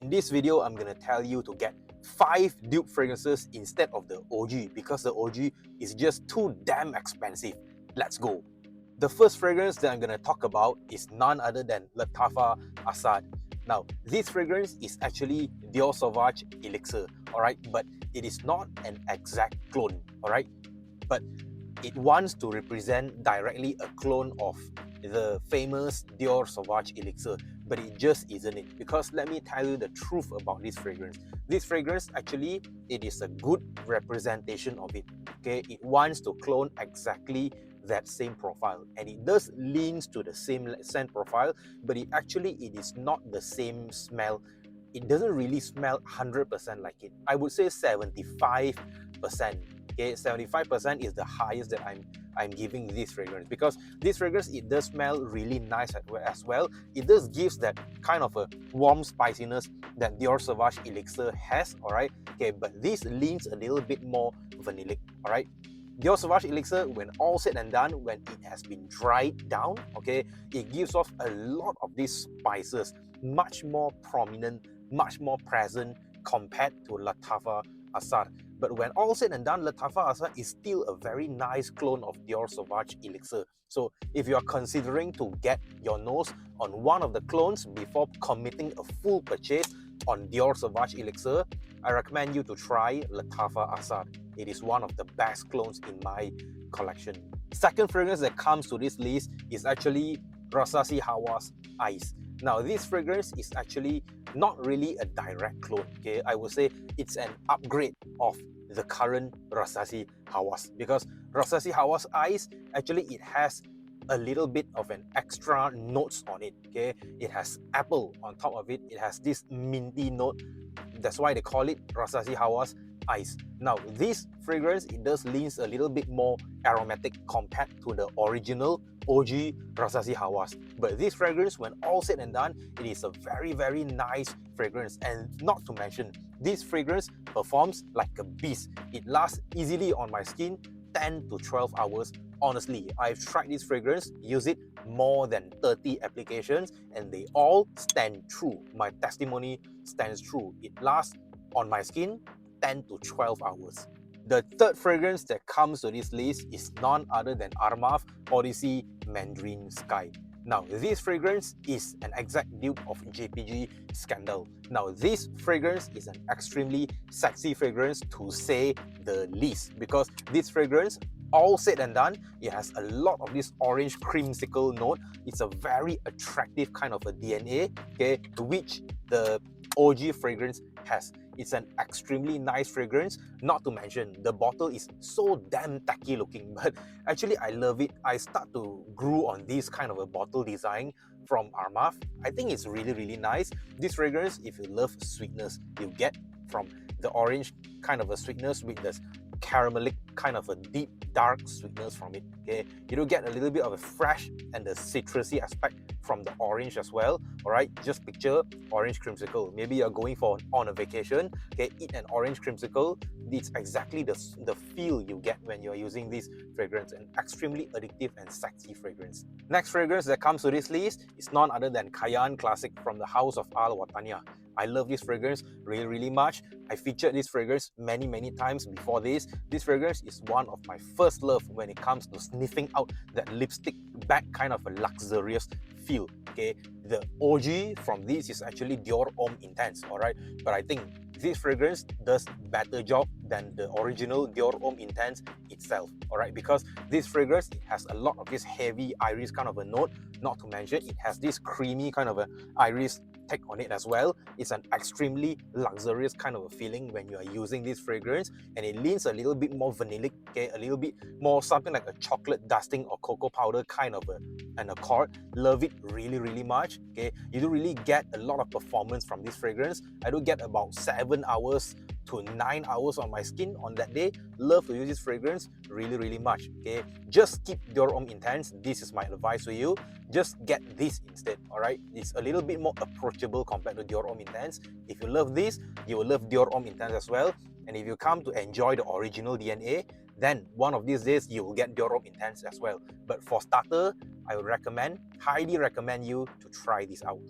In this video, I'm going to tell you to get 5 dupe fragrances instead of the OG because the OG is just too damn expensive. Let's go. The first fragrance that I'm going to talk about is none other than Lattafa Assad. Now, this fragrance is actually Dior Sauvage Elixir, alright, but it is not an exact clone, alright, but it wants to represent directly a clone of the famous Dior Sauvage Elixir, but it just isn't it. Because let me tell you the truth about this fragrance. This fragrance actually, it is a good representation of it. Okay, it wants to clone exactly that same profile, and it does leans to the same scent profile, but it is not the same smell. It doesn't really smell 100% like it. I would say 75%. Okay, 75% is the highest that I'm giving this fragrance, because this fragrance, it does smell really nice as well. It does gives that kind of a warm spiciness that Dior Sauvage Elixir has, alright. Okay, but this leans a little bit more vanillic, alright. Dior Sauvage Elixir, when all said and done, when it has been dried down, okay, it gives off a lot of these spices, much more prominent, much more present compared to Lattafa Assad. But when all said and done, Lattafa Assad is still a very nice clone of Dior Sauvage Elixir. So if you are considering to get your nose on one of the clones before committing a full purchase on Dior Sauvage Elixir, I recommend you to try Lattafa Assad. It is one of the best clones in my collection. Second fragrance that comes to this list is actually Rasasi Hawa's Ice. Now, this fragrance is actually not really a direct clone. Okay, I would say it's an upgrade of the current Rasasi Hawa's, because Rasasi Hawa's Ice, actually it has a little bit of an extra notes on it. Okay, it has apple on top of it. It has this minty note. That's why they call it Rasasi Hawa's Ice. Now, this fragrance, it does leans a little bit more aromatic compared to the original OG Rasasi Hawa's. But this fragrance, when all said and done, it is a very, very nice fragrance. And not to mention, this fragrance performs like a beast. It lasts easily on my skin 10 to 12 hours. Honestly, I've tried this fragrance, use it more than 30 applications, and they all stand true. My testimony stands true. It lasts on my skin 10 to 12 hours. The third fragrance that comes to this list is none other than Armaf Odyssey Mandarin Sky. Now, this fragrance is an exact dupe of JPG Scandal. Now, this fragrance is an extremely sexy fragrance, to say the least, because this fragrance, all said and done, it has a lot of this orange creamsicle note. It's a very attractive kind of a DNA, okay, to which the OG fragrance has. It's an extremely nice fragrance, not to mention the bottle is so damn tacky looking, but actually I love it. I start to grow on this kind of a bottle design from Armaf. I think it's really, really nice. This fragrance, if you love sweetness, you get from the orange kind of a sweetness with this caramelic kind of a deep dark sweetness from it. Okay, you do get a little bit of a fresh and the citrusy aspect from the orange as well. All right, just picture orange creamsicle. Maybe you're going on a vacation, okay, eat an orange creamsicle. It's exactly the feel you get when you're using this fragrance. An extremely addictive and sexy fragrance. Next fragrance that comes to this list is none other than Cayenne Classic from the house of Al Watania. I love this fragrance really, really much. I featured this fragrance many, many times before this. This fragrance is one of my first love when it comes to sniffing out that lipstick bag kind of a luxurious feel. Okay, the OG from this is actually Dior Homme Intense, alright, but I think this fragrance does better job than the original Dior Homme Intense itself, alright, because this fragrance, it has a lot of this heavy iris kind of a note, not to mention it has this creamy kind of a iris take on it as well. It's an extremely luxurious kind of a feeling when you are using this fragrance, and it leans a little bit more vanillic, okay, a little bit more something like a chocolate dusting or cocoa powder kind of an accord. Love it really, really much. Okay, you do really get a lot of performance from this fragrance. I do get about 7 hours to 9 hours on my skin on that day. Love to use this fragrance really, really much. Okay, just keep Dior Homme Intense. This is my advice to you. Just get this instead. All right, it's a little bit more approachable compared to Dior Homme Intense. If you love this, you will love Dior Homme Intense as well. And if you come to enjoy the original DNA, then one of these days you will get Dior Homme Intense as well. But for starter, I would highly recommend you to try this out.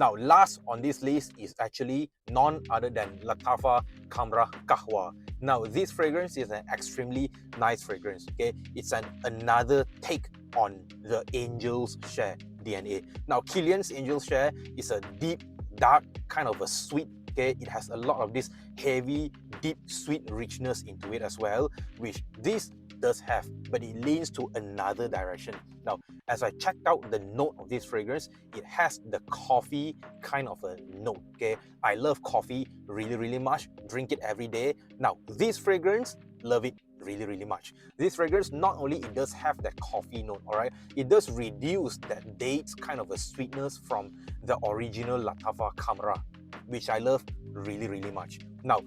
Now, last on this list is actually none other than Latafa Kamra Kahwa. Now, this fragrance is an extremely nice fragrance. Okay, it's another take on the Angel's Share DNA. Now, Killian's Angel's Share is a deep, dark, kind of a sweet. Okay, it has a lot of this heavy, deep, sweet richness into it as well, which this does have, but it leans to another direction. Now, as I checked out the note of this fragrance, it has the coffee kind of a note. Okay, I love coffee really much, drink it every day. Now, this fragrance, love it really much. This fragrance, not only it does have that coffee note, all right, it does reduce that dates kind of a sweetness from the original Latafa Kamra, which I love really much. Now,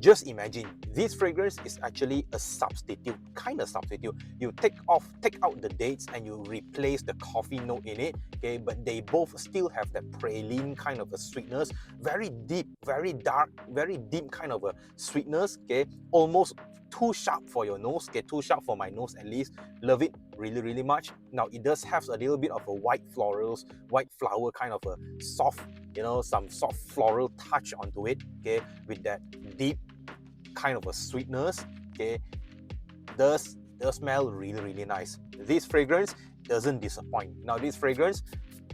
just imagine, this fragrance is actually a substitute, kind of substitute. You take out the dates and you replace the coffee note in it, okay? But they both still have that praline kind of a sweetness, very deep, very dark, very deep kind of a sweetness, okay? Almost too sharp for your nose, okay? Too sharp for my nose at least. Love it really much. Now, it does have a little bit of a white florals, white flower kind of a soft, you know, some soft floral touch onto it, okay? With that deep kind of a sweetness, okay? Does smell really nice. This fragrance doesn't disappoint. Now, this fragrance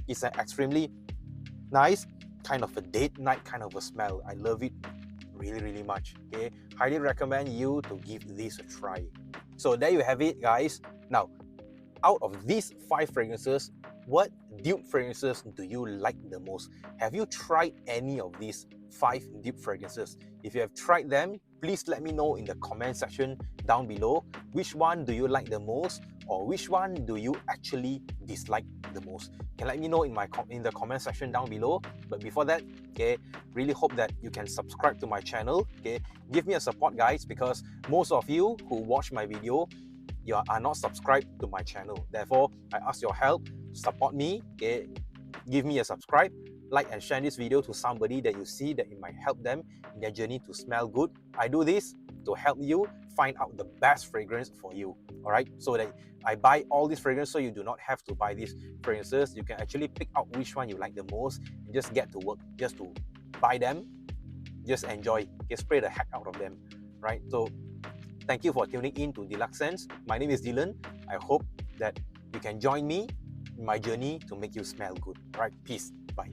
is an extremely nice kind of a date night kind of a smell. I love it really much. Okay, highly recommend you to give this a try. So there you have it, guys. Now, out of these 5 fragrances, what dupe fragrances do you like the most? Have you tried any of these 5 dupe fragrances? If you have tried them, please let me know in the comment section down below. Which one do you like the most, or which one do you actually dislike the most? You can let me know in the comment section down below. But before that, okay, really hope that you can subscribe to my channel. Okay, give me a support, guys, because most of you who watch my video, you are not subscribed to my channel. Therefore, I ask your help, support me, okay? Give me a subscribe, like and share this video to somebody that you see that it might help them in their journey to smell good. I do this to help you find out the best fragrance for you, all right? So that I buy all these fragrances, so you do not have to buy these fragrances. You can actually pick out which one you like the most and just get to work, just to buy them, just enjoy, okay? Spray the heck out of them, right? So thank you for tuning in to Deluxe Sense. My name is Dylan. I hope that you can join me in my journey to make you smell good. All right, peace. Bye.